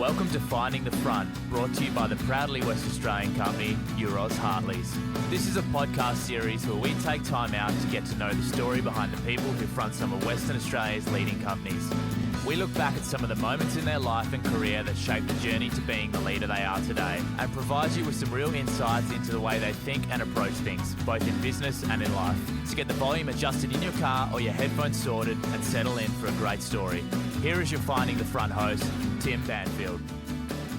Welcome to Finding the Front, brought to you by the proudly West Australian company, Euroz Hartleys. This is a podcast series where we take time out to get to know the story behind the people who front some of Western Australia's leading companies. We look back at some of the moments in their life and career that shaped the journey to being the leader they are today, and provide you with some real insights into the way they think and approach things, both in business and in life. So get the volume adjusted in your car or your headphones sorted and settle in for a great story. Here is your Finding the Front host, Tim Banfield.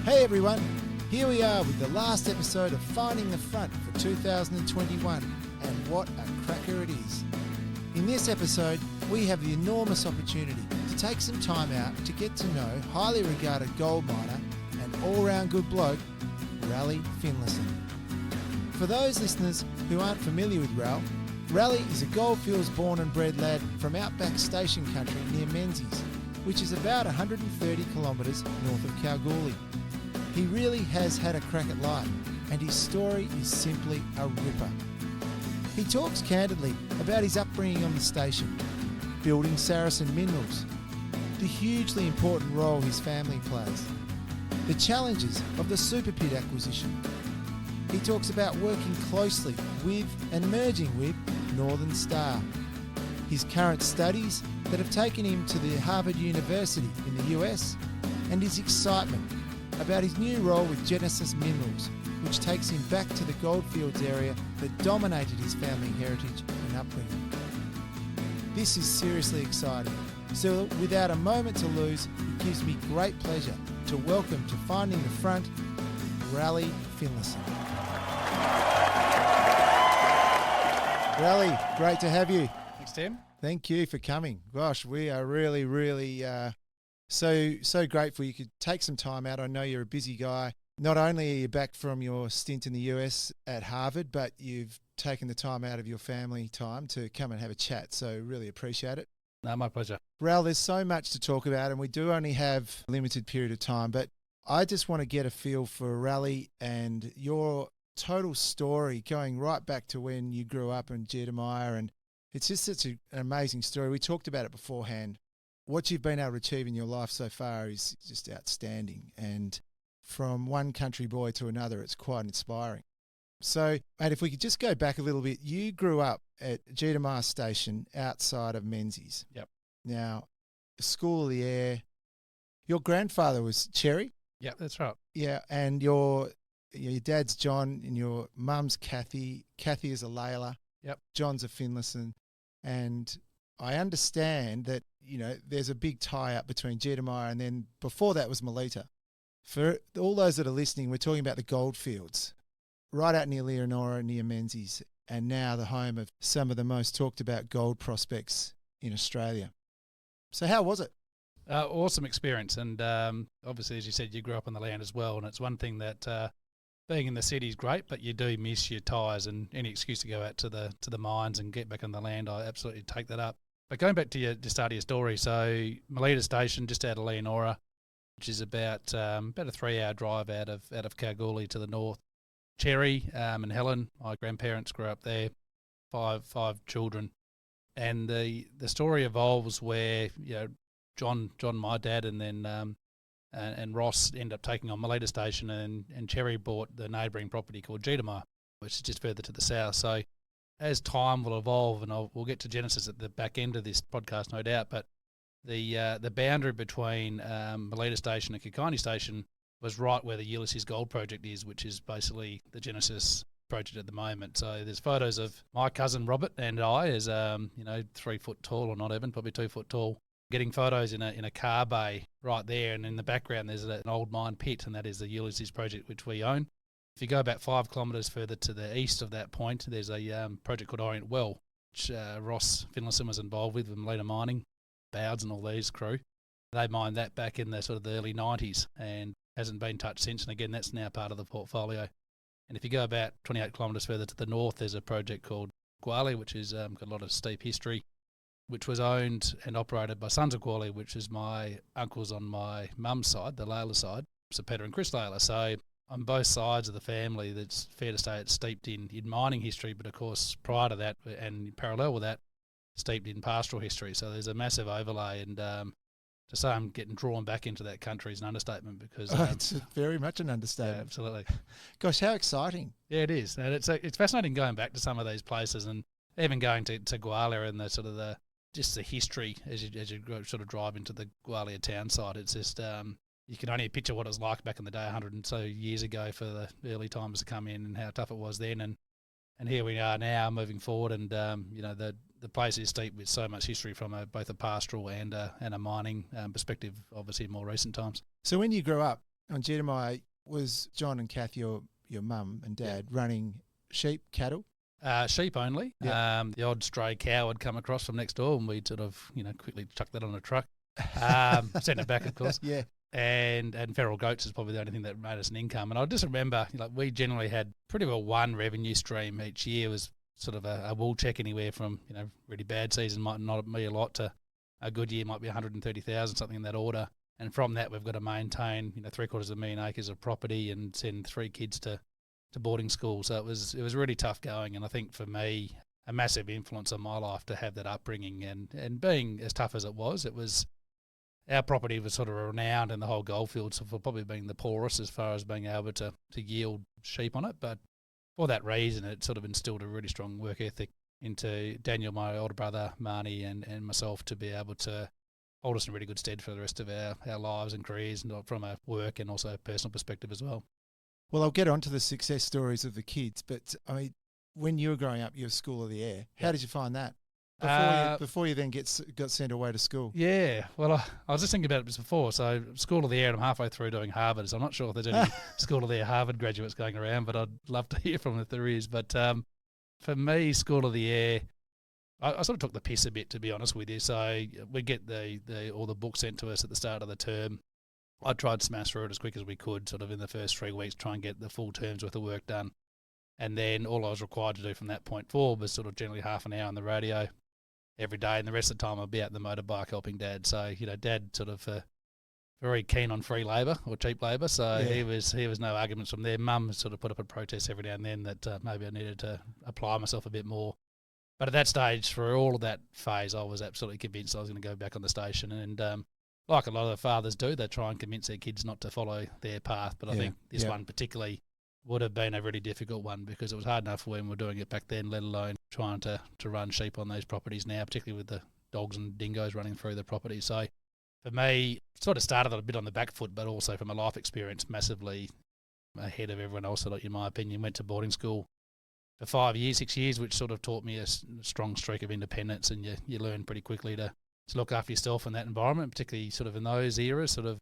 Hey everyone, here we are with the last episode of Finding the Front for 2021, and what a cracker it is. In this episode, we have the enormous opportunity to take some time out to get to know highly regarded gold miner and all-round good bloke, Raleigh Finlayson. For those listeners who aren't familiar with Raleigh is a goldfields born and bred lad from outback station country near Menzies, which is about 130 kilometres north of Kalgoorlie. He really has had a crack at life, and his story is simply a ripper. He talks candidly about his upbringing on the station, building Saracen Minerals, the hugely important role his family plays, the challenges of the super pit acquisition. He talks about working closely with and merging with Northern Star, his current studies that have taken him to the Harvard University in the US, and his excitement about his new role with Genesis Minerals, which takes him back to the goldfields area that dominated his family heritage and upbringing. This is seriously exciting, so without a moment to lose, it gives me great pleasure to welcome to Finding the Front, Raleigh Finlayson. Raleigh, great to have you. Thanks, Tim. Thank you for coming. Gosh, we are really so grateful you could take some time out. I know you're a busy guy. Not only are you back from your stint in the US at Harvard, but you've taken the time out of your family time to come and have a chat. So really appreciate it. No, my pleasure. Ral, there's so much to talk about, and we do only have a limited period of time, but I just want to get a feel for Raleigh and your total story going right back to when you grew up in Jedediah, and it's just such an amazing story. We talked about it beforehand. What you've been able to achieve in your life so far is just outstanding, and from one country boy to another, it's quite inspiring. So, mate, if we could just go back a little bit, you grew up at Jedediah Station outside of Menzies. Yep. Now, School of the Air, your grandfather was Cherry? Yeah, that's right. Yeah, and your dad's John and your mum's Kathy. Kathy is a Layla. Yep. John's a Finlayson. And I understand that, there's a big tie-up between Jedediah and then before that was Melita. For all those that are listening, we're talking about the goldfields, right out near Leonora, near Menzies, and now the home of some of the most talked about gold prospects in Australia. So how was it? Awesome experience. And obviously, as you said, you grew up on the land as well. And it's one thing that being in the city is great, but you do miss your ties, and any excuse to go out to the mines and get back on the land, I absolutely take that up. But going back to the start of your story, so Melita Station, just out of Leonora, which is about a 3-hour drive out of Kalgoorlie to the north. Cherry and Helen, my grandparents grew up there, five children, and the story evolves where John, my dad, and then and Ross end up taking on Melita Station, and Cherry bought the neighbouring property called Jedediah, which is just further to the south. So as time will evolve, and we'll get to Genesis at the back end of this podcast, no doubt, but the boundary between Melita Station and Kalgoorlie Station was right where the Ulysses Gold Project is, which is basically the Genesis project at the moment. So there's photos of my cousin Robert and I as 3 foot tall, or not even, probably 2 foot tall, getting photos in a car bay right there, and in the background there's an old mine pit, and that is the Ulysses project, which we own. If you go about 5 kilometres further to the east of that point, there's a project called Orient Well, which Ross Finlayson was involved with Melita Mining, Bowds and all these crew. They mined that back in the sort of the early 90s and hasn't been touched since, and again that's now part of the portfolio. And if you go about 28 kilometres further to the north, there's a project called Kalgoorlie, which is got a lot of steep history, which was owned and operated by Sons of Kalgoorlie, which is my uncles on my mum's side, the Layla side, so Peter and Chris Layla. So on both sides of the family, that's fair to say it's steeped in mining history, but of course prior to that and in parallel with that, steeped in pastoral history. So there's a massive overlay, and to say I'm getting drawn back into that country is an understatement because It's very much an understatement. yeah, absolutely. Gosh, how exciting. Yeah, it is. And it's fascinating going back to some of these places and even going to Gwalia and the sort of the history as you sort of drive into the Gwalia town site. It's just you can only picture what it was like back in the day 100 and so years ago for the early timers to come in and how tough it was then. And here we are now moving forward and, the place is steeped with so much history from both a pastoral and a mining perspective, obviously in more recent times. So when you grew up on Jedamiah, was John and Kath, your mum and dad, running sheep, cattle? Sheep only. Yep. The odd stray cow would come across from next door and we'd sort of, quickly chuck that on a truck. Send it back, of course. Yeah. And feral goats is probably the only thing that made us an income. And I just remember, we generally had pretty well one revenue stream each year was sort of a wool check anywhere from, really bad season might not be a lot to a good year might be 130,000, something in that order. And from that, we've got to maintain, 750,000 acres of property and send 3 kids to boarding school. So it was really tough going. And I think for me, a massive influence on my life to have that upbringing and being as tough as it was our property was sort of renowned in the whole goldfields for probably being the poorest as far as being able to yield sheep on it. But for that reason, it sort of instilled a really strong work ethic into Daniel, my older brother, Marnie, and myself to be able to hold us in really good stead for the rest of our lives and careers, and from a work and also a personal perspective as well. Well, I'll get on to the success stories of the kids, but I mean, when you were growing up, you were School of the Air. How did you find that? Before you then got sent away to school. Yeah, well, I was just thinking about it before. So School of the Air, and I'm halfway through doing Harvard, so I'm not sure if there's any School of the Air Harvard graduates going around, but I'd love to hear from them if there is. But for me, School of the Air, I sort of took the piss a bit, to be honest with you. So we get all the books sent to us at the start of the term. I tried to smash through it as quick as we could, sort of in the first 3 weeks, try and get the full term's worth of work done. And then all I was required to do from that point forward was sort of generally half an hour on the radio every day, and the rest of the time I'd be out the motorbike helping Dad. So, Dad sort of very keen on free labour or cheap labour, so he was no arguments from there. Mum sort of put up a protest every now and then that maybe I needed to apply myself a bit more. But at that stage, for all of that phase, I was absolutely convinced I was going to go back on the station. And like a lot of fathers do, they try and convince their kids not to follow their path. But I think this one particularly would have been a really difficult one because it was hard enough when we were doing it back then, let alone trying to run sheep on those properties now, particularly with the dogs and dingoes running through the property. So for me, sort of started a bit on the back foot, but also from a life experience, massively ahead of everyone else, in my opinion. Went to boarding school for 6 years, which sort of taught me a strong streak of independence, and you learn pretty quickly to look after yourself in that environment, particularly sort of in those eras, sort of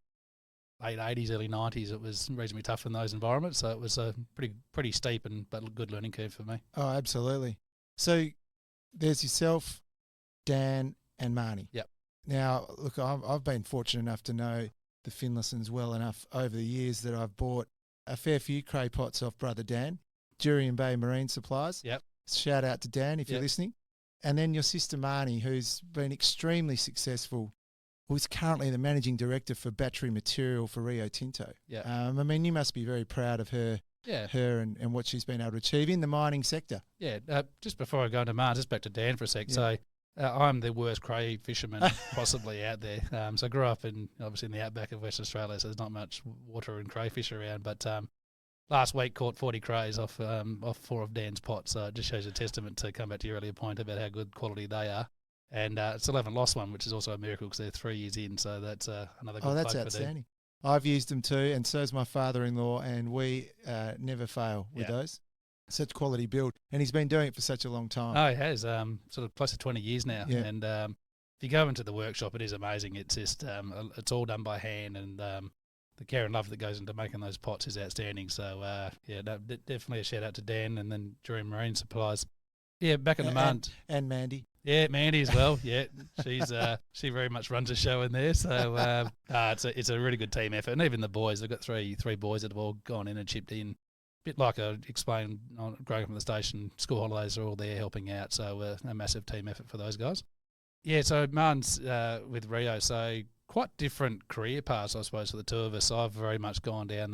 late 80s, early 90s. It was reasonably tough in those environments, so it was a pretty steep but a good learning curve for me. Oh, absolutely. So there's yourself, Dan and Marnie. Yep. Now, look, I've been fortunate enough to know the Finlaysons well enough over the years that I've bought a fair few cray pots off Brother Dan, Jurien Bay Marine Supplies. Yep. Shout out to Dan if you're listening. And then your sister Marnie, who's been extremely successful, who's currently the managing director for battery material for Rio Tinto. Yeah. I mean, you must be very proud of her. Yeah. Her and what she's been able to achieve in the mining sector. Yeah. Just before I go into Mars, just back to Dan for a sec. Yeah. So I'm the worst cray fisherman possibly out there. So I grew up obviously in the outback of Western Australia, so there's not much water and crayfish around. But last week caught 40 crays off 4 of Dan's pots. So it just shows a testament to come back to your earlier point about how good quality they are. And still haven't lost one, which is also a miracle because they're 3 years in. So that's another good that's plug outstanding. I've used them too, and so's my father-in-law, and we never fail with those. Such quality build. And he's been doing it for such a long time. Oh, he has, sort of close to 20 years now. Yeah. And if you go into the workshop, it is amazing. It's just, it's all done by hand, and the care and love that goes into making those pots is outstanding. So, definitely a shout-out to Dan, and then Jurien Marine Supplies. Yeah, back in the month. And Mandy. Yeah, Mandy as well. Yeah, she very much runs a show in there. So it's a really good team effort, and even the boys. They've got three boys that have all gone in and chipped in. A bit like I explained growing up on the station, school holidays are all there helping out. So a massive team effort for those guys. Yeah, so Martin's with Rio, so quite different career paths, I suppose, for the two of us. I've very much gone down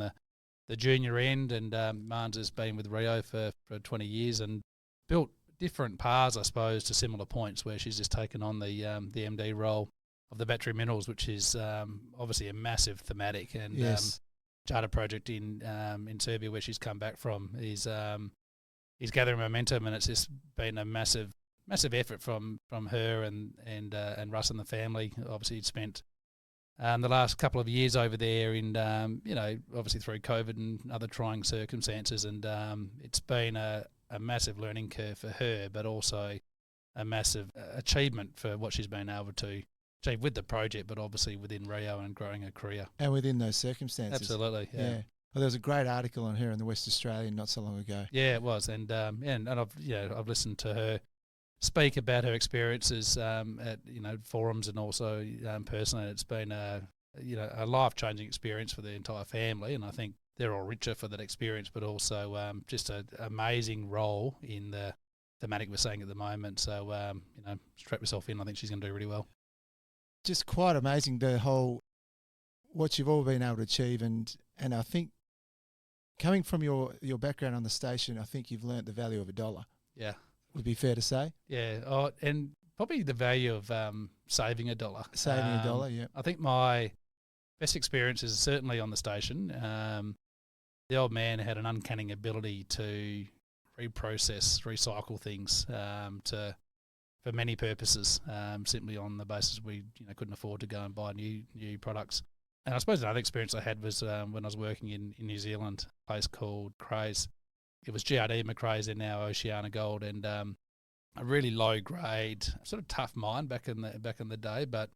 the junior end, and Martin's has been with Rio for 20 years and built different paths, I suppose, to similar points where she's just taken on the MD role the battery minerals, which is obviously a massive thematic and Yes. charter project in Serbia where she's come back from is gathering momentum, and it's just been a massive effort from her and Russ and the family. Obviously, he'd spent the last couple of years over there in obviously through COVID and other trying circumstances, and it's been a massive learning curve for her, but also a massive achievement for what she's been able to achieve with the project, but obviously within Rio and growing her career. And within those circumstances. Absolutely, yeah. Well, there was a great article on her in the West Australian not so long ago. Yeah, it was, and I've listened to her speak about her experiences at forums and also personally. It's been a life changing experience for the entire family, and I think they're all richer for that experience, but also just an amazing role in the thematic we're seeing at the moment. So strap yourself in. I think she's going to do really well. Just quite amazing, the whole, what you've all been able to achieve, and I think coming from your background on the station, I think you've learnt the value of $1. Yeah. Would be fair to say. Yeah, and probably the value of saving $1. Saving $1, yeah. I think my best experience is certainly on the station. The old man had an uncanny ability to recycle things for many purposes, simply on the basis we couldn't afford to go and buy new products. And I suppose another experience I had was when I was working in New Zealand, a place called Crays. It was GRD Macraes, and now Oceana Gold, and a really low grade, sort of tough mine back in the day. But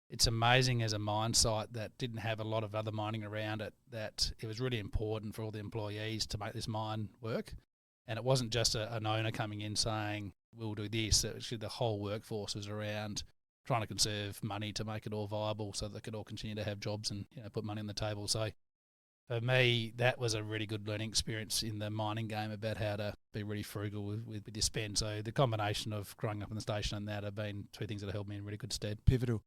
it's amazing as a mine site that didn't have a lot of other mining around it, that it was really important for all the employees to make this mine work. And it wasn't just an owner coming in saying, we'll do this. Actually, the whole workforce was around trying to conserve money to make it all viable so they could all continue to have jobs and put money on the table. So for me, that was a really good learning experience in the mining game about how to be really frugal with your spend. So the combination of growing up in the station and that have been two things that have held me in really good stead. Pivotal.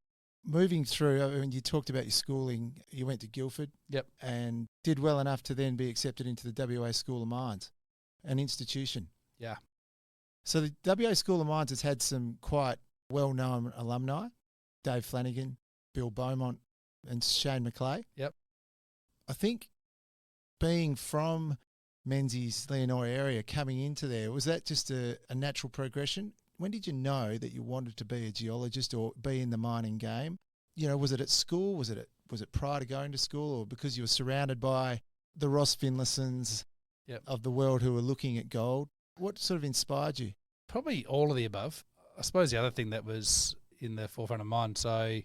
Moving through, I mean, you talked about your schooling. You went to Guildford. Yep. And did well enough to then be accepted into the WA School of Mines, an institution. Yeah. So the WA School of Mines has had some quite well-known alumni, Dave Flanagan, Bill Beaumont and Shane McClay. Yep. I think being from Menzies, Leonora area, coming into there, was that just a natural progression? When did you know that you wanted to be a geologist or be in the mining game? Was it at school? Was it prior to going to school, or because you were surrounded by the Raleigh Finlaysons of the world who were looking at gold? What sort of inspired you? Probably all of the above. I suppose the other thing that was in the forefront of mind. So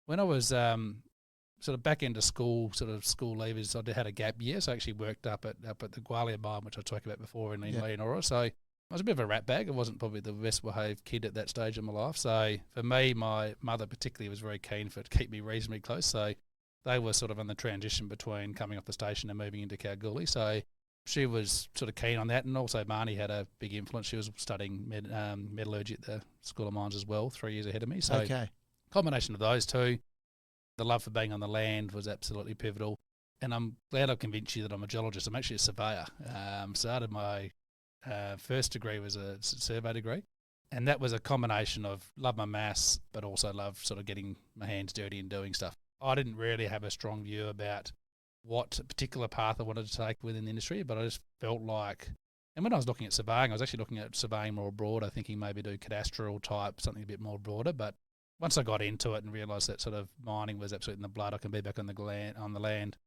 when I was sort of back into school, sort of school leavers, I had a gap year. So I actually worked up at the Gwalia mine, which I talked about before in Leonora. So I was a bit of a rat bag. I wasn't probably the best behaved kid at that stage of my life. So for me, my mother particularly was very keen to keep me reasonably close. So they were sort of on the transition between coming off the station and moving into Kalgoorlie. So she was sort of keen on that, and also Marnie had a big influence. She was studying metallurgy at the School of Mines as well, 3 years ahead of me. So combination of those two, the love for being on the land was absolutely pivotal. And I'm glad I've convinced you that I'm a geologist. I'm actually a surveyor. Started my first degree was a survey degree, and that was a combination of love my maths, but also love sort of getting my hands dirty and doing stuff. I didn't really have a strong view about what particular path I wanted to take within the industry, but I just felt like, and when I was looking at surveying, I was actually looking at surveying more broader, thinking maybe do cadastral type, something a bit more broader. But once I got into it and realised that sort of mining was absolutely in the blood, I can be back on the land.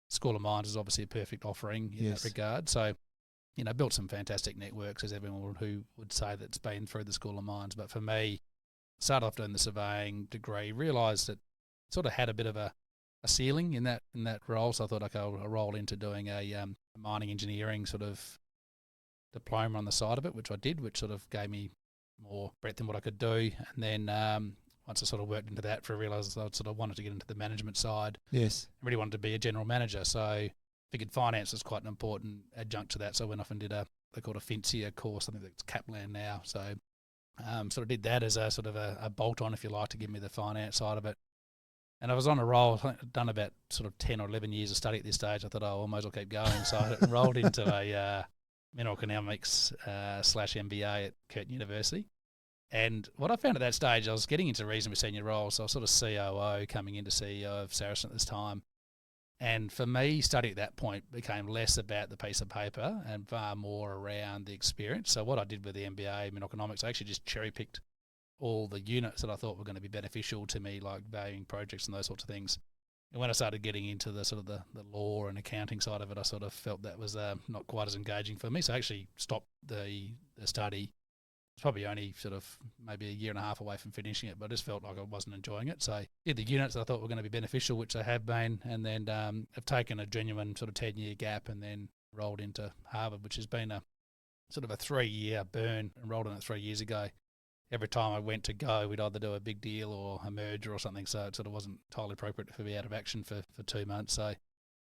School of Mines is obviously a perfect offering in that regard. So, built some fantastic networks, as everyone who would say that's been through the School of Mines. But for me, started off doing the surveying degree, realised that sort of had a bit of a ceiling in that role, so I thought I'll roll into doing a mining engineering sort of diploma on the side of it, which I did, which sort of gave me more breadth in what I could do. And then once I sort of worked into that, I realised I sort of wanted to get into the management side. Yes. I really wanted to be a general manager, so I figured finance was quite an important adjunct to that. So I went off and did they called a FINCIA course, something that's Kaplan now. So sort of did that as a sort of a bolt-on, if you like, to give me the finance side of it. And I was on a roll. I think I'd done about sort of 10 or 11 years of study at this stage. I thought, I might as well keep going. So I enrolled into a mineral economics / MBA at Curtin University. And what I found at that stage, I was getting into reasonably senior roles. So I was sort of COO coming into CEO of Saracen at this time. And for me, study at that point became less about the piece of paper and far more around the experience. So what I did with the MBA in economics, I actually just cherry-picked all the units that I thought were going to be beneficial to me, like valuing projects and those sorts of things. And when I started getting into the sort of the law and accounting side of it, I sort of felt that was not quite as engaging for me. So I actually stopped the study. It's probably only sort of maybe a year and a half away from finishing it, but I just felt like I wasn't enjoying it. So I did the units I thought were going to be beneficial, which I have been, and then have taken a genuine sort of 10-year gap and then rolled into Harvard, which has been a sort of a 3-year burn, and rolled in it 3 years ago. Every time I went to go, we'd either do a big deal or a merger or something, so it sort of wasn't entirely appropriate for me out of action for 2 months. So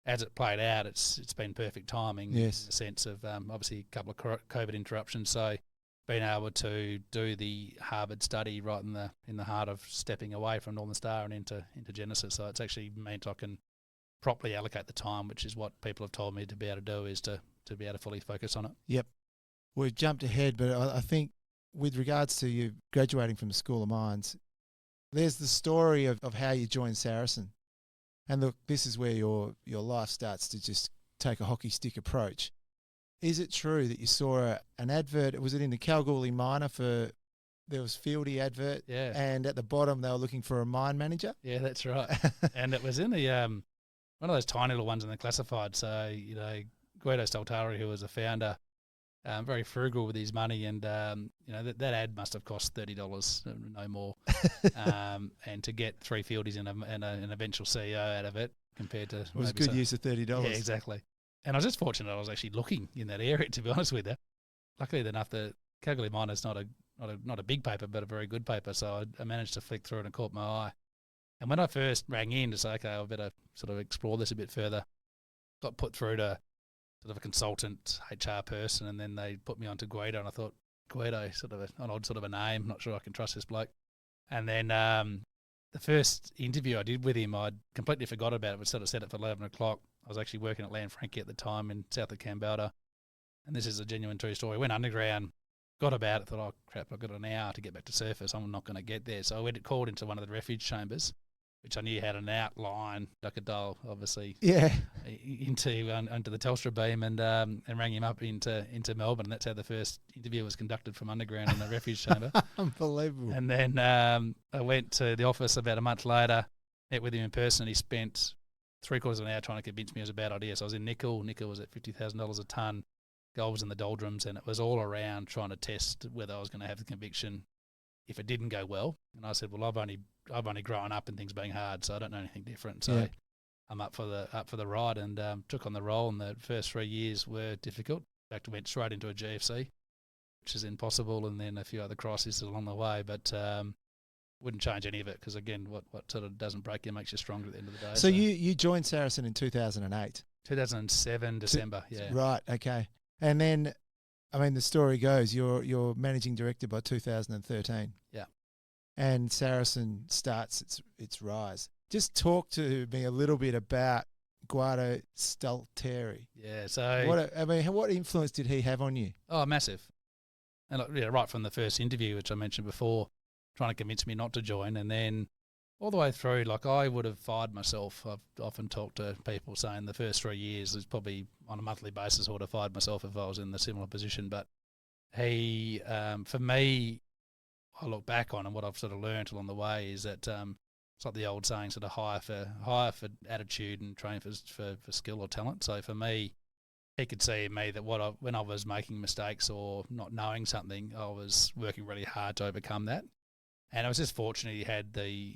as it played out, it's been perfect timing. Yes. In the sense of obviously a couple of COVID interruptions, so being able to do the Harvard study right in the heart of stepping away from Northern Star and into Genesis. So it's actually meant I can properly allocate the time, which is what people have told me to be able to do, is to be able to fully focus on it. Yep. We've jumped ahead, but I think with regards to you graduating from the School of Mines, there's the story of how you joined Saracen. And look, this is where your life starts to just take a hockey stick approach. Is it true that you saw an advert? Was it in the Kalgoorlie Miner there was Fieldy advert? Yeah. And at the bottom they were looking for a mine manager? Yeah, that's right. And it was in the one of those tiny little ones in the classified. So, Guido Staltari, who was a founder, very frugal with his money, and that ad must have cost $30, no more. And to get 3 Fieldies and an eventual CEO out of it, compared to it was a good use of $30. Yeah, exactly. And I was just fortunate I was actually looking in that area, to be honest with you. Luckily enough, the Kalgoorlie Miner's not a big paper, but a very good paper. So I managed to flick through it and it caught my eye. And when I first rang in to say, okay, I better sort of explore this a bit further, got put through to sort of a consultant HR person, and then they put me onto Guido, and I thought, Guido, sort of an odd sort of a name, not sure I can trust this bloke. And then the first interview I did with him, I'd completely forgot about it. We sort of set it for 11 o'clock. I was actually working at Lanfranchi at the time in south of Kambalda, and this is a genuine true story. Went underground, got about it, thought, oh crap, I've got an hour to get back to surface. I'm not going to get there. So I called into one of the refuge chambers, which I knew had an outline. I could dial, obviously, into the Telstra beam, and rang him up into Melbourne. And that's how the first interview was conducted, from underground in the refuge chamber. Unbelievable. And then I went to the office about a month later, met with him in person, and he spent 3/4 of an hour trying to convince me it was a bad idea. So I was in nickel. Nickel was at $50,000 a tonne. Gold was in the doldrums, and it was all around trying to test whether I was going to have the conviction if it didn't go well. And I said, well, I've only grown up in things being hard, so I don't know anything different. So I'm up for the ride, and took on the role. And the first 3 years were difficult. In fact, I went straight into a GFC, which is impossible, and then a few other crises along the way. But wouldn't change any of it, because again, what sort of doesn't break you makes you stronger at the end of the day. So you joined Saracen in 2008? 2007 December. Yeah. Right. Okay. And then, I mean, the story goes you're managing director by 2013. Yeah. And Saracen starts its rise. Just talk to me a little bit about Guido Staltari. Yeah. So what influence did he have on you? Oh, massive. And right from the first interview, which I mentioned before, trying to convince me not to join, and then all the way through, like, I would have fired myself. I've often talked to people saying the first 3 years is probably on a monthly basis I would have fired myself if I was in the similar position. But he, for me, I look back on, and what I've sort of learned along the way is that it's like the old saying, sort of hire for attitude and train for skill or talent. So for me, he could see in me that when I was making mistakes or not knowing something, I was working really hard to overcome that. And I was just fortunate he had the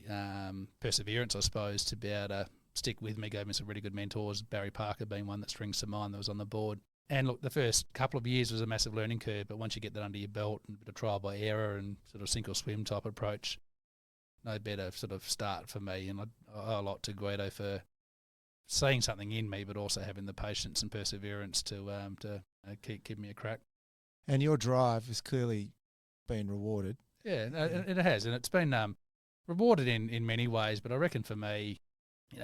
perseverance, I suppose, to be able to stick with me. Gave me some really good mentors, Barry Parker being one that springs to mind that was on the board. And look, the first couple of years was a massive learning curve, but once you get that under your belt and a bit of trial by error and sort of sink or swim type approach, no better sort of start for me. And I owe a lot to Guido for seeing something in me, but also having the patience and perseverance to keep me a crack. And your drive has clearly been rewarded. Yeah, it has, and it's been rewarded in many ways. But I reckon for me,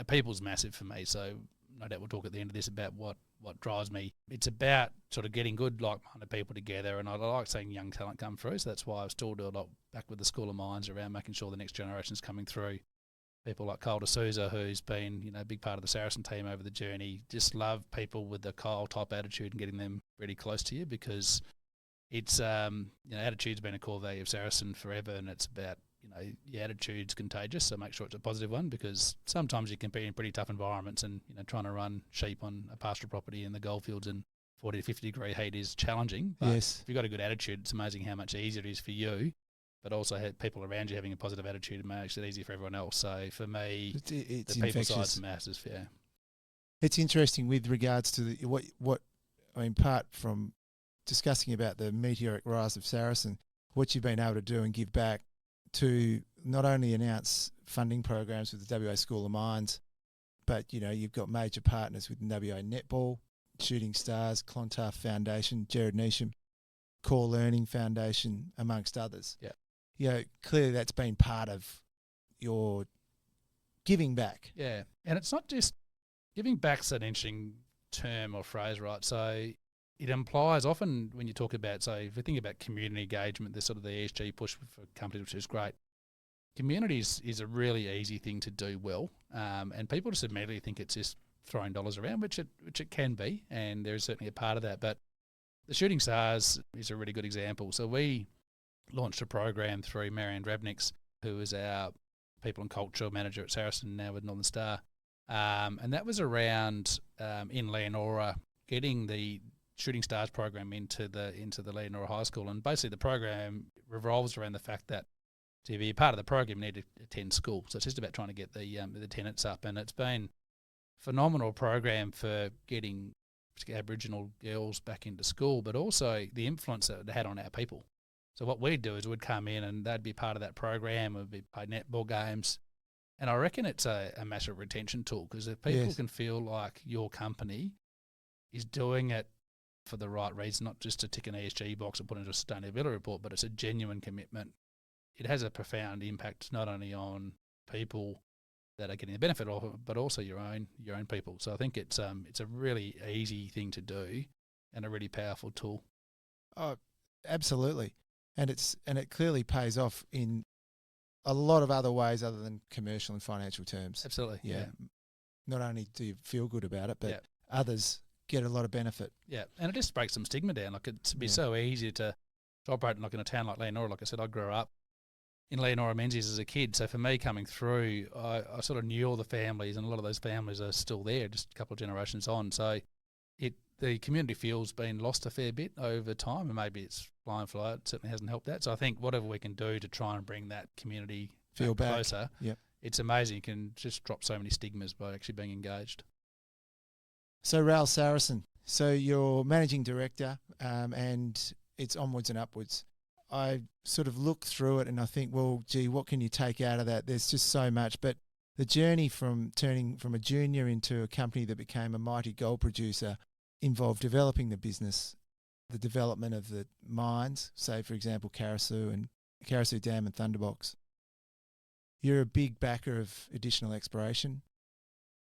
people's massive for me. So no doubt we'll talk at the end of this about what what drives me. It's about sort of getting good, like-minded people together, and I like seeing young talent come through. So that's why I still do a lot back with the School of Mines around making sure the next generation's coming through. People like Cole D'Souza, who's been a big part of the Saracen team over the journey. Just love people with the Kyle type attitude and getting them really close to you, because it's attitude's been a core value of Saracen forever, and it's about your attitude's contagious. So make sure it's a positive one, because sometimes you can be in pretty tough environments, and trying to run sheep on a pastoral property in the goldfields in 40 to 50 degree heat is challenging. But Yes. if you've got a good attitude, it's amazing how much easier it is for you. But also people around you having a positive attitude, it makes it easy for everyone else. So for me, It's the people infectious. side matters. Yeah. It's interesting with regards to apart from discussing about the meteoric rise of Saracen, what you've been able to do and give back to not only announce funding programs with the WA School of Mines, but you've got major partners with WA Netball, Shooting Stars, Clontarf Foundation, Jared Neesham, Core Learning Foundation, amongst others. Yeah. Clearly that's been part of your giving back. Yeah. And it's not just giving back's an interesting term or phrase, right? So it implies often when you talk about, so if you think about community engagement, there's sort of the ESG push for companies, which is great. Communities is a really easy thing to do well, and people just immediately think it's just throwing dollars around, which it can be, and there is certainly a part of that. But the Shooting Stars is a really good example. So we launched a program through Marianne Drabniks, who is our people and culture manager at Saracen, now with Northern Star, and that was around in Leonora getting the Shooting Stars program into the Leonora High School. And basically the program revolves around the fact that to be a part of the program you need to attend school. So it's just about trying to get the attendance up, and it's been a phenomenal program for getting Aboriginal girls back into school, but also the influence that it had on our people. So what we'd do is we'd come in and they'd be part of that program, we'd be play netball games, and I reckon it's a massive retention tool, because if people can feel like your company is doing it for the right reason, not just to tick an ESG box and put into a sustainability report, but it's a genuine commitment, it has a profound impact not only on people that are getting the benefit of it, but also your own people. So I think it's a really easy thing to do and a really powerful tool. Oh, absolutely. And it clearly pays off in a lot of other ways other than commercial and financial terms. Absolutely. Yeah. Not only do you feel good about it, but others get a lot of benefit. Yeah. And it just breaks some stigma down. Like it'd be so easy to operate in a town like Leonora. Like I said, I grew up in Leonora Menzies as a kid. So for me coming through, I sort of knew all the families, and a lot of those families are still there, just a couple of generations on. So the community feel's been lost a fair bit over time, and maybe it's fly and fly. It certainly hasn't helped that. So I think whatever we can do to try and bring that community feel back closer, it's amazing. You can just drop so many stigmas by actually being engaged. So Raleigh Saracen, so you're managing director, and it's onwards and upwards. I sort of look through it and I think, well, gee, what can you take out of that? There's just so much. But the journey from turning from a junior into a company that became a mighty gold producer involved developing the business, the development of the mines, say, for example, Carasoo Dam and Thunderbox. You're a big backer of additional exploration.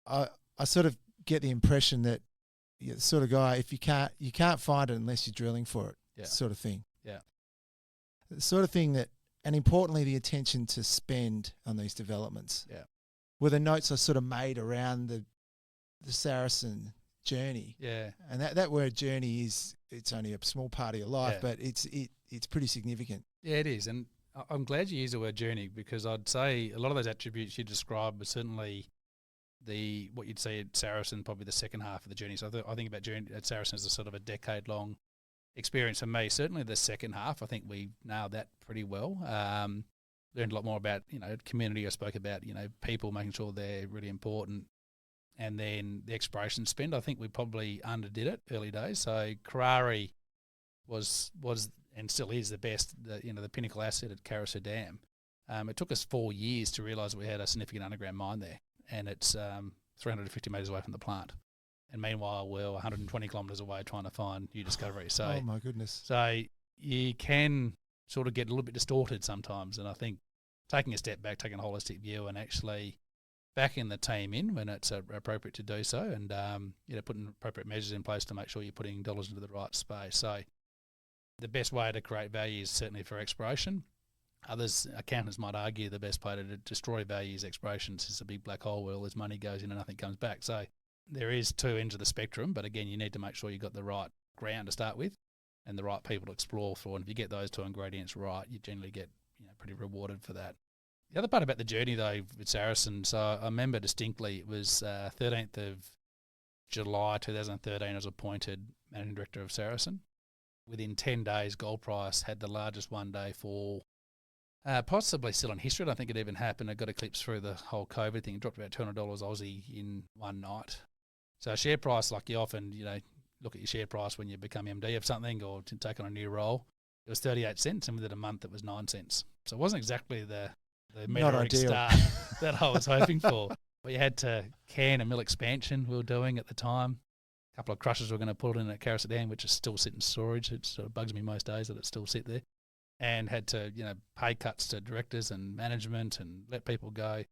I sort of get the impression that you're the sort of guy, if you can't find it unless you're drilling for it, sort of thing. Yeah. The sort of thing that, and importantly, the attention to spend on these developments. Yeah. Where the notes are sort of made around the Saracen journey. Yeah. And that word journey it's only a small part of your life, but it's pretty significant. Yeah, it is. And I'm glad you used the word journey, because I'd say a lot of those attributes you described were certainly what you'd see at Saracen, probably the second half of the journey. So I think about journey at Saracen as a sort of a decade-long experience for me. Certainly the second half, I think we nailed that pretty well. Learned a lot more about, community. I spoke about, people, making sure they're really important. And then the exploration spend, I think we probably underdid it early days. So Karari was and still is the best, the pinnacle asset at Carasoo Dam. It took us 4 years to realise we had a significant underground mine there, and it's 350 metres away from the plant. And meanwhile, we're 120 kilometres away trying to find new discoveries. So, oh my goodness! So you can sort of get a little bit distorted sometimes, and I think taking a step back, taking a holistic view, and actually backing the team in when it's appropriate to do so, and putting appropriate measures in place to make sure you're putting dollars into the right space. So the best way to create value is certainly for exploration. Others, accountants might argue the best way to destroy value is exploration. It's a big black hole where all this money goes in and nothing comes back. So there is two ends of the spectrum, but again, you need to make sure you've got the right ground to start with and the right people to explore for. And if you get those two ingredients right, you generally get pretty rewarded for that. The other part about the journey, though, with Saracen, so I remember distinctly it was 13th of July 2013 I was appointed Managing Director of Saracen. Within 10 days, gold price had the largest one-day fall, possibly still in history. I don't think it even happened. It got eclipsed through the whole COVID thing. It dropped about $200 Aussie in one night. So share price, like you often, look at your share price when you become MD of something or to take on a new role. It was 38 cents, and within a month it was 9 cents. So it wasn't exactly the meteoric start that I was hoping for. But you had to can a mill expansion we were doing at the time. A couple of crushers we were going to put in at Carissa Dam, which is still sitting in storage. It sort of bugs me most days that it's still sit there. And had to, pay cuts to directors and management and let people go.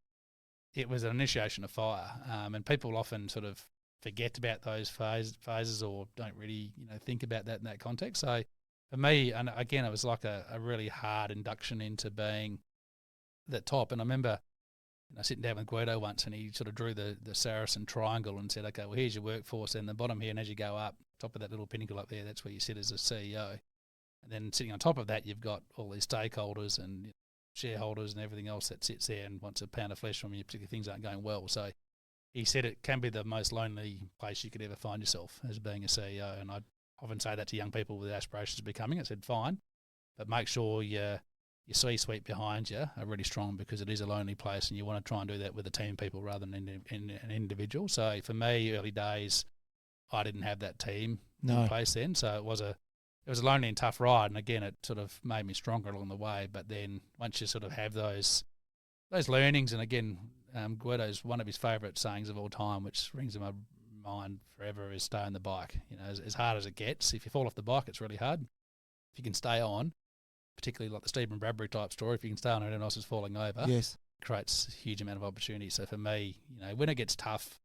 It was an initiation of fire. And people often sort of forget about those phases or don't really, think about that in that context. So for me, and again, it was like a really hard induction into being the top. And I remember sitting down with Guido once, and he sort of drew the Saracen triangle and said, okay, well, here's your workforce and the bottom here, and as you go up, top of that little pinnacle up there, that's where you sit as a CEO. And then sitting on top of that, you've got all these stakeholders and shareholders and everything else that sits there and wants a pound of flesh from you, particularly things aren't going well. So he said it can be the most lonely place you could ever find yourself as being a CEO. And I often say that to young people with aspirations of becoming. I said, fine, but make sure your C-suite behind you are really strong, because it is a lonely place and you want to try and do that with a team of people rather than in an individual. So for me, early days, I didn't have that team in place then. So it was a lonely and tough ride. And again, it sort of made me stronger along the way. But then once you sort of have those learnings, and again, Guido's one of his favourite sayings of all time, which rings in my mind forever, is stay on the bike. As hard as it gets, if you fall off the bike, it's really hard. If you can stay on, particularly like the Stephen Bradbury type story, if you can stay on and everyone else is falling over, yes, it creates a huge amount of opportunity. So for me, when it gets tough,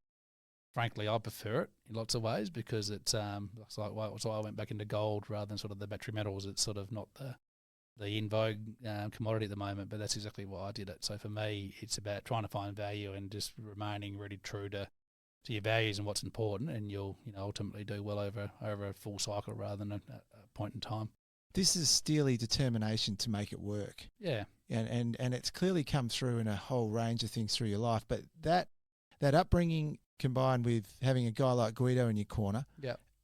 frankly, I prefer it in lots of ways, because it's like why I went back into gold rather than sort of the battery metals. It's sort of not the in vogue commodity at the moment, but that's exactly why I did it. So for me, it's about trying to find value and just remaining really true to your values and what's important, and you'll ultimately do well over a full cycle rather than a point in time. This is steely determination to make it work. Yeah. And it's clearly come through in a whole range of things through your life. But that upbringing combined with having a guy like Guido in your corner,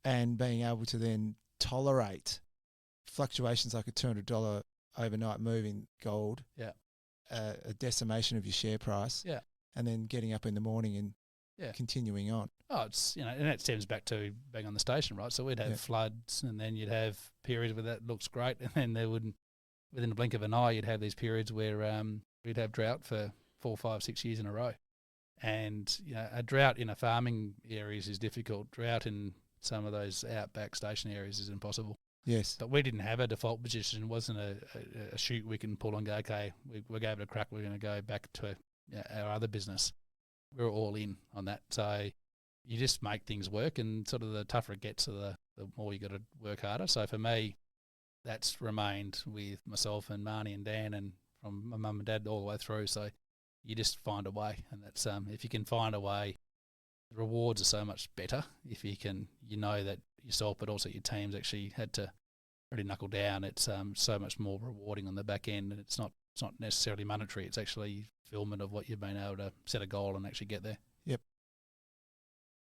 and being able to then tolerate fluctuations like a $200 overnight move in gold, a decimation of your share price, and then getting up in the morning and continuing on. Oh, it's and that stems back to being on the station, right? So we'd have floods, and then you'd have periods where that looks great, and then there wouldn't, within a blink of an eye, you'd have these periods where we'd have drought for 4, 5, 6 years in a row. And a drought in a farming areas is difficult. Drought in some of those outback station areas is impossible. Yes. But we didn't have a default position. It wasn't a chute we can pull and go, okay, we gave it a crack, we're going to go back to our other business. We were all in on that. So you just make things work, and sort of the tougher it gets, the more you got to work harder. So for me, that's remained with myself and Marnie and Dan, and from my mum and dad all the way through. So you just find a way, and that's if you can find a way, the rewards are so much better if you can, that yourself but also your team's actually had to really knuckle down. It's so much more rewarding on the back end, and it's not necessarily monetary. It's actually fulfillment of what you've been able to set a goal and actually get there. Yep.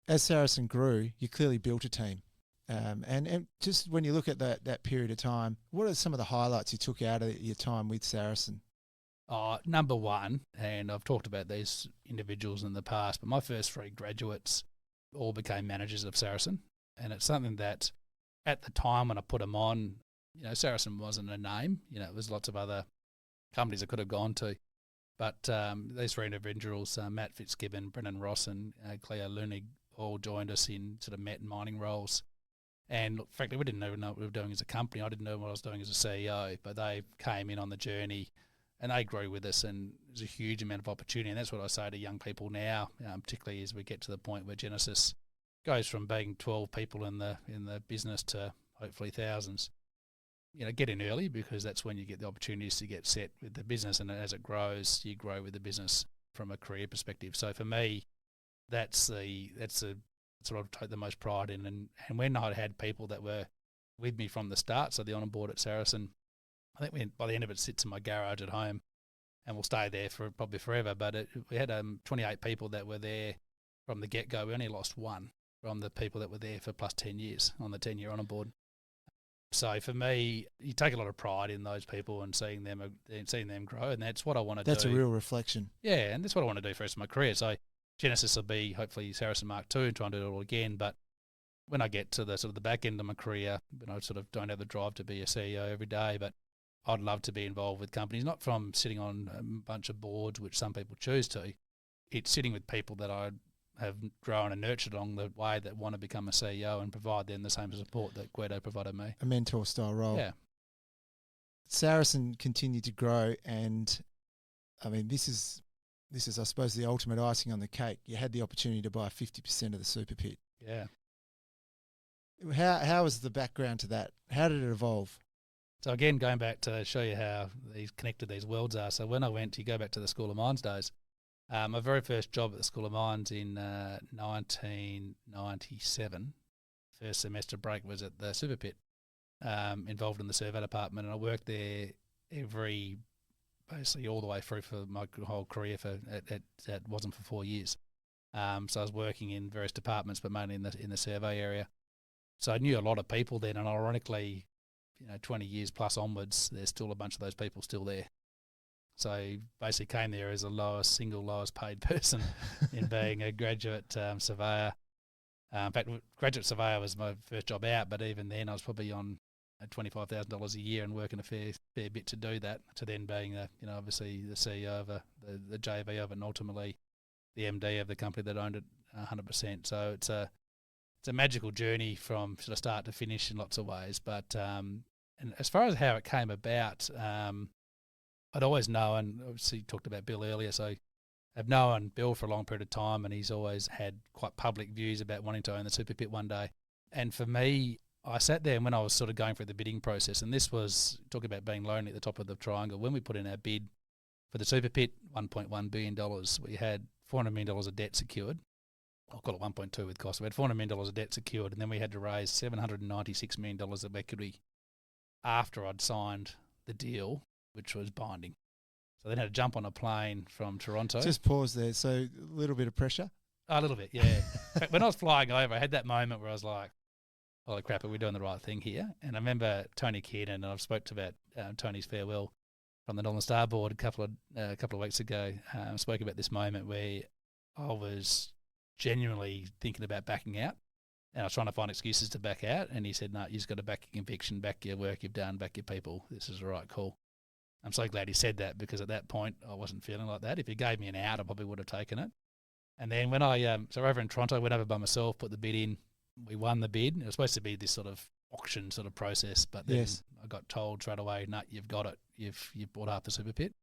As Saracen grew, you clearly built a team. And just when you look at that period of time, what are some of the highlights you took out of your time with Saracen? Number one, and I've talked about these individuals in the past, but my first 3 graduates all became managers of Saracen. And it's something that at the time when I put them on, Saracen wasn't a name. It was lots of other companies I could have gone to. But these 3 individuals, Matt Fitzgibbon, Brendan Ross and Cleo Lunig, all joined us in sort of met and mining roles. And look, frankly, we didn't even know what we were doing as a company. I didn't know what I was doing as a CEO, but they came in on the journey and they grew with us, and there's a huge amount of opportunity. And that's what I say to young people now, particularly as we get to the point where Genesis goes from being 12 people in the business to hopefully thousands. Get in early, because that's when you get the opportunities to get set with the business, and as it grows, you grow with the business from a career perspective. So for me, that's what I take the most pride in. And when I had people that were with me from the start, so the on board at Saracen, I think by the end of it sits in my garage at home, and we'll stay there for probably forever. But we had 28 people that were there from the get-go. We only lost one from the people that were there for plus 10 years on the 10-year on board. So for me, you take a lot of pride in those people and seeing them grow, and that's what I want to do. That's a real reflection. Yeah, and that's what I want to do for the rest of my career. So Genesis will be hopefully Saracen Mark II, trying to do it all again. But when I get to the sort of the back end of my career, I sort of don't have the drive to be a CEO every day, but I'd love to be involved with companies, not from sitting on a bunch of boards, which some people choose to. It's sitting with people that I have grown and nurtured along the way that want to become a CEO and provide them the same support that Guido provided me. A mentor style role. Yeah. Saracen continued to grow, and I mean, this is I suppose the ultimate icing on the cake. You had the opportunity to buy 50% of the super pit. Yeah. How was the background to that? How did it evolve? So again, going back to show you how connected these worlds are. So when I went to go back to the School of Mines days, my very first job at the School of Mines in 1997, first semester break, was at the super pit, involved in the survey department, and I worked there basically all the way through for my whole career. That wasn't for 4 years. So I was working in various departments, but mainly in the survey area. So I knew a lot of people then, and ironically, 20 years plus onwards, there's still a bunch of those people still there. So basically came there as the single lowest paid person in being a graduate surveyor. In fact, graduate surveyor was my first job out, but even then I was probably on $25,000 a year and working a fair bit to do that, to then being obviously the CEO of the JV of it, and ultimately the MD of the company that owned it 100%. So it's a magical journey from sort of start to finish in lots of ways. But and as far as how it came about, I'd always known, obviously talked about Bill earlier, so I've known Bill for a long period of time, and he's always had quite public views about wanting to own the super pit one day. And for me, I sat there, and when I was sort of going through the bidding process, and this was talking about being lonely at the top of the triangle, when we put in our bid for the super pit, $1.1 billion, we had $400 million of debt secured. I'll call it 1.2 with cost. We had $400 million of debt secured, and then we had to raise $796 million of equity after I'd signed the deal, which was binding. So then I had to jump on a plane from Toronto. Just pause there. So a little bit of pressure? A little bit, yeah. When I was flying over, I had that moment where I was like, holy crap, are we doing the right thing here? And I remember Tony Kiernan, and I've spoke about Tony's farewell from the Northern Star board a couple of weeks ago, spoke about this moment where I was genuinely thinking about backing out, and I was trying to find excuses to back out, and he said, no, you've got to back your conviction, back your work you've done, back your people. This is the right call. I'm so glad he said that, because at that point I wasn't feeling like that. If he gave me an out, I probably would have taken it. And then when I so over in Toronto, I went over by myself, put the bid in. We won the bid. It was supposed to be this sort of auction sort of process, but then I got told straight away, no, you've got it. You've bought half the super pit.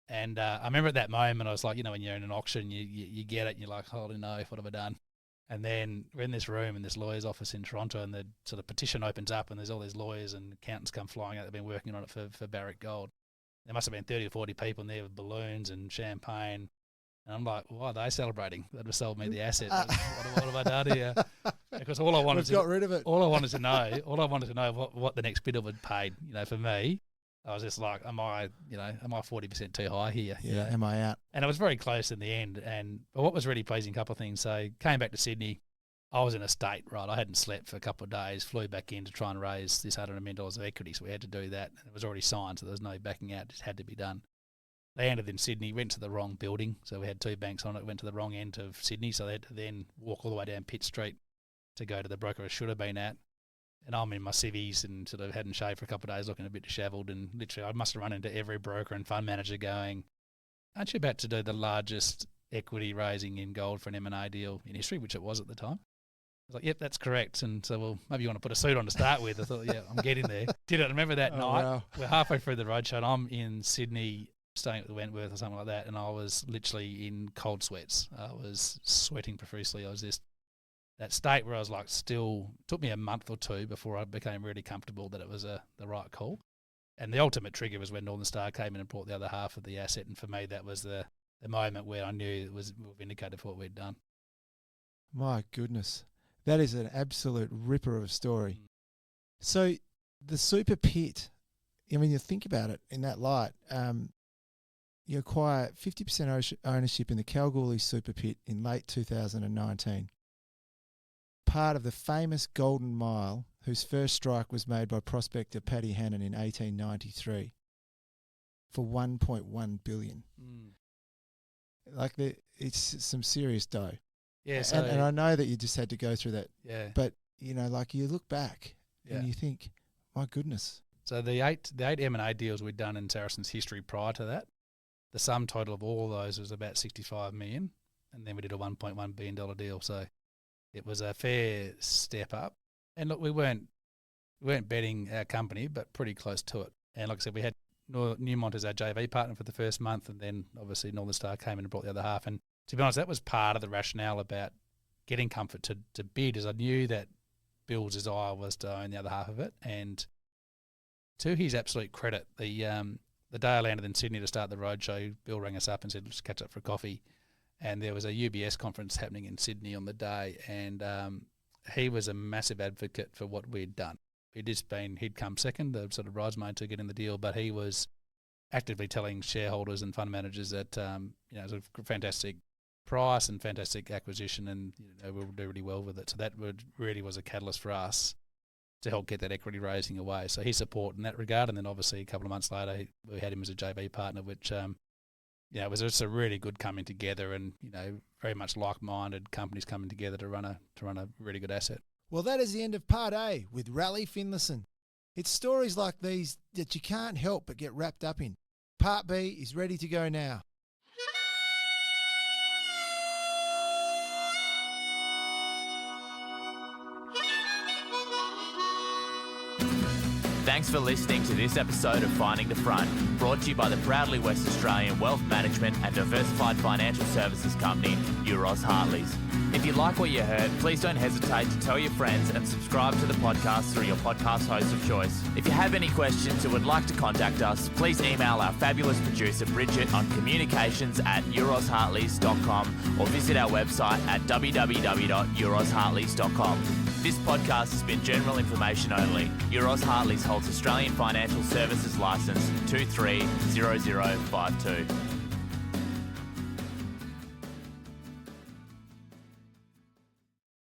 And I remember at that moment, I was like, when you're in an auction, you get it, and you're like, holy no, what have I done? And then we're in this room in this lawyer's office in Toronto, and the sort of petition opens up, and there's all these lawyers and accountants come flying out. They've been working on it for Barrick Gold. There must have been 30 or 40 people in there with balloons and champagne. And I'm like, why are they celebrating? They've just sold me the asset. What have I done here? Because all I wanted to know what the next bidder would pay. For me, I was just like, am I 40% too high here? Yeah, am I out? And it was very close in the end. But what was really pleasing, a couple of things. So came back to Sydney. I was in a state, right? I hadn't slept for a couple of days, flew back in to try and raise this $100 million of equity. So we had to do that. It was already signed, so there was no backing out. It just had to be done. Landed in Sydney, went to the wrong building. So we had two banks on it, went to the wrong end of Sydney. So they had to then walk all the way down Pitt Street to go to the broker I should have been at. And I'm in my civvies and sort of hadn't shaved for a couple of days, looking a bit dishevelled. And literally I must have run into every broker and fund manager going, aren't you about to do the largest equity raising in gold for an M&A deal in history, which it was at the time? was like, yep, that's correct. And so, well, maybe you want to put a suit on to start with. I thought, yeah, I'm getting there. Did it. I remember that night. Wow. We're halfway through the roadshow, and I'm in Sydney staying at the Wentworth or something like that, and I was literally in cold sweats. I was sweating profusely. I was just that state where I was like still, took me a month or two before I became really comfortable that it was the right call. And the ultimate trigger was when Northern Star came in and brought the other half of the asset, and for me that was the moment where I knew it was vindicated for what we'd done. My goodness. That is an absolute ripper of a story. So the super pit, I mean, you think about it in that light, you acquire 50% ownership in the Kalgoorlie super pit in late 2019. Part of the famous Golden Mile, whose first strike was made by prospector Paddy Hannon in 1893 for $1.1 billion. Like, it's some serious dough. Yeah, so and I know that you just had to go through that. Yeah. But, you know, like you look back and you think, my goodness. So the eight M&A deals we'd done in Saracen's history prior to that, the sum total of all those was about $65 million, and then we did a $1.1 billion deal. So it was a fair step up. And look, we weren't betting our company, but pretty close to it. And like I said, we had Newmont as our JV partner for the first month, and then obviously Northern Star came in and brought the other half. And to be honest, that was part of the rationale about getting comfort to bid, is I knew that Bill's desire was to own the other half of it. And to his absolute credit, the day I landed in Sydney to start the roadshow, Bill rang us up and said, let's catch up for coffee. And there was a UBS conference happening in Sydney on the day, and he was a massive advocate for what we'd done. He'd come second, the sort of bridesmaid to get in the deal, but he was actively telling shareholders and fund managers that it was a fantastic price and fantastic acquisition, and we'll do really well with it. So that really was a catalyst for us to help get that equity raising away. So his support in that regard, and then obviously a couple of months later we had him as a JV partner, which it was just a really good coming together, and very much like-minded companies coming together to run a really good asset. Well, that is the end of Part A with Raleigh Finlayson. It's stories like these that you can't help but get wrapped up in. Part B is ready to go now. Thanks for listening to this episode of Finding the Front, brought to you by the proudly West Australian wealth management and diversified financial services company, Euroz Hartleys. If you like what you heard, please don't hesitate to tell your friends and subscribe to the podcast through your podcast host of choice. If you have any questions or would like to contact us, please email our fabulous producer Bridget on communications@eurozhartleys.com or visit our website at www.eurozhartleys.com. This podcast has been general information only. Euroz Hartleys holds Australian Financial Services Licence 230052.